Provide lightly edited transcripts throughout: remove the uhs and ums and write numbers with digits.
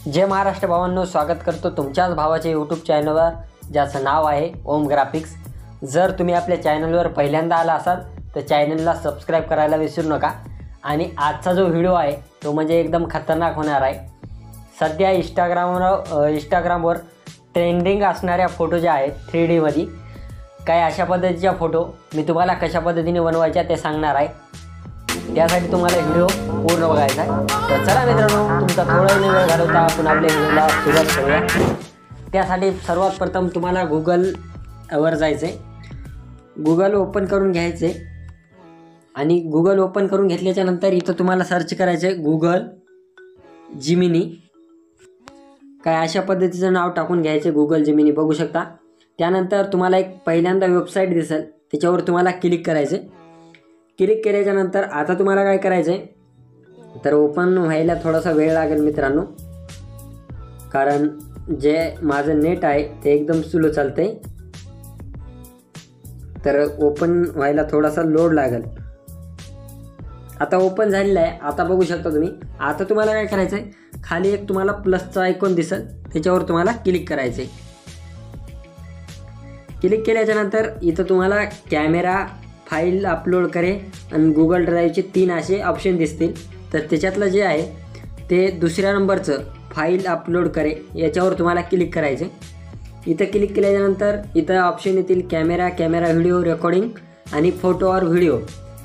जय महाराष्ट्र भावांनो, स्वागत करतो तुमच्याच भावाच्या यूट्यूब चॅनलवर ज्याचं नाव आहे ओम ग्राफिक्स। जर तुम्ही आपल्या चॅनलवर पहिल्यांदा आला असाल तर चॅनलला सबस्क्राईब करायला विसरू नका। आणि आजचा जो व्हिडिओ आहे तो म्हणजे एकदम खतरनाक होणार आहे। सध्या इंस्टाग्रामवर ट्रेंडिंग असणाऱ्या फोटो ज्या आहेत 3D मध्ये काय अशा पद्धतीच्या फोटो मी तुम्हाला कशा पद्धतीने बनवायच्या ते सांगणार आहे। त्यासाठी तुम्हाला व्हिडिओ पूर्ण बघायचा आहे। तर चला मित्रांनो, तुमचा थोडा वेळ घालवता आपण आपल्या व्हिडिओला सुरुवात करूया। त्यासाठी सर्वात प्रथम तुम्हाला गूगलवर जायचं आहे, गूगल ओपन करून घ्यायचं आहे आणि गूगल ओपन करून घेतल्याच्या नंतर इथं तुम्हाला सर्च करायचं आहे गूगल जिमिनी। काय अशा पद्धतीचं नाव टाकून घ्यायचं गूगल जिमिनी, बघू शकता। त्यानंतर तुम्हाला एक पहिल्यांदा वेबसाईट दिसेल, त्याच्यावर तुम्हाला क्लिक करायचं आहे। क्लिक केल्याच्या नंतर आता तुम्हाला काय करायचं आहे तर ओपन व्हायला थोडासा वेळ लागेल मित्रांनो, कारण जे माझं नेट आहे ते एकदम स्लो चालतंय, तर ओपन व्हायला थोडासा लोड लागेल। आता ओपन झालेलं आहे, आता बघू शकता तुम्ही। आता तुम्हाला काय करायचं आहे, खाली एक तुम्हाला प्लसचा आयकॉन दिसेल, त्याच्यावर तुम्हाला क्लिक करायचं आहे। क्लिक केल्याच्या नंतर इथं तुम्हाला कॅमेरा, फाईल अपलोड करे आणि गूगल ड्राईव्हचे 3 असे ऑप्शन दिसतील। तर त्याच्यातलं जे आहे ते दुसऱ्या नंबरचं फाईल अपलोड करे याच्यावर तुम्हाला क्लिक करायचे। इथं क्लिक केल्यानंतर इथं ऑप्शन येतील कॅमेरा, व्हिडिओ रेकॉर्डिंग आणि फोटो और व्हिडिओ।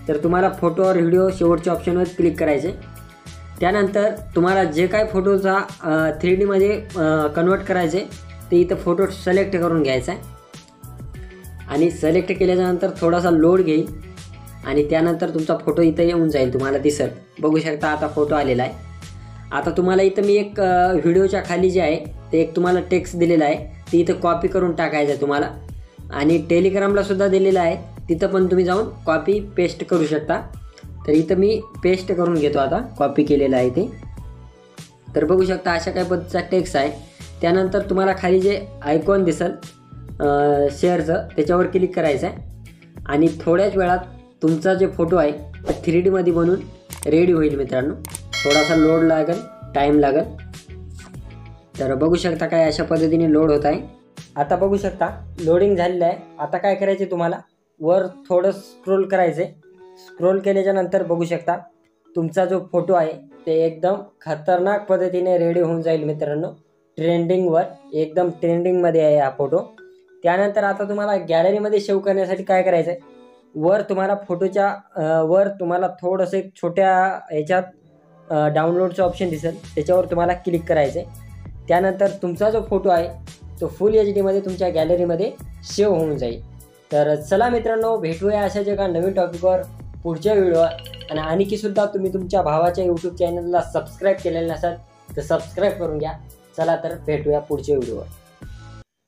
तर तुम्हाला फोटो और व्हिडिओ शेवटच्या ऑप्शनवर क्लिक करायचे। त्यानंतर तुम्हाला जे काय फोटोचा 3D मध्ये कन्वर्ट करायचे ते इथं फोटो सिलेक्ट करून घ्यायचा आहे आणि सिलेक्ट केल्यानंतर थोडासा लोड घेईल आणि त्यानंतर तुमचा फोटो इथं येऊन जाईल, तुम्हाला दिसेल, बघू शकता। आता फोटो आलेला आहे। आता तुम्हाला इथं मी एक व्हिडिओच्या खाली जे आहे ते एक तुम्हाला टेक्स्ट दिलेला आहे, ते इथं कॉपी करून टाकायचं आहे तुम्हाला। आणि टेलिग्रामला सुद्धा दिलेलं आहे, तिथं पण तुम्ही जाऊन कॉपी पेस्ट करू शकता। तर इथं मी पेस्ट करून घेतो, आता कॉपी केलेलं आहे ते। तर बघू शकता अशा काही पद्धतीचा टेक्स्ट आहे। त्यानंतर तुम्हाला खाली जे आयकॉन दिसेल शेअरचं, त्याच्यावर क्लिक करायचं आहे आणि थोड्याच वेळात तुमचा जे फोटो आहे तो 3D मध्ये बनून रेडी होईल मित्रांनो। थोडासा लोड लागेल, टाईम लागेल। तर बघू शकता काय अशा पद्धतीने लोड होत आहे। आता बघू शकता लोडिंग झालेलं आहे। आता काय करायचे, तुम्हाला वर थोडं स्क्रोल करायचं आहे। स्क्रोल केल्याच्या नंतर बघू शकता तुमचा जो फोटो आहे ते एकदम खतरनाक पद्धतीने रेडी होऊन जाईल मित्रांनो। ट्रेंडिंगवर एकदम ट्रेंडिंगमध्ये आहे हा फोटो। त्यानंतर आता तुम्हाला गॅलरीमध्ये सेव्ह करण्यासाठी काय करायचं आहे, वर तुम्हाला फोटोच्या वर तुम्हाला थोडंसं एक छोट्या ह्याच्यात डाउनलोडचं ऑप्शन दिसेल, त्याच्यावर तुम्हाला क्लिक करायचं आहे। त्यानंतर तुमचा जो फोटो आहे तो फुल HD मध्ये तुमच्या गॅलरीमध्ये सेव्ह होऊन जाईल। तर चला मित्रांनो, भेटूया अशाच एका नवीन टॉपिकवर पुढच्या व्हिडिओवर। आणि आणखीसुद्धा तुम्ही तुमच्या भावाच्या यूट्यूब चॅनलला सबस्क्राईब केलेलं नसाल तर सबस्क्राईब करून घ्या। चला तर भेटूया पुढच्या व्हिडिओवर।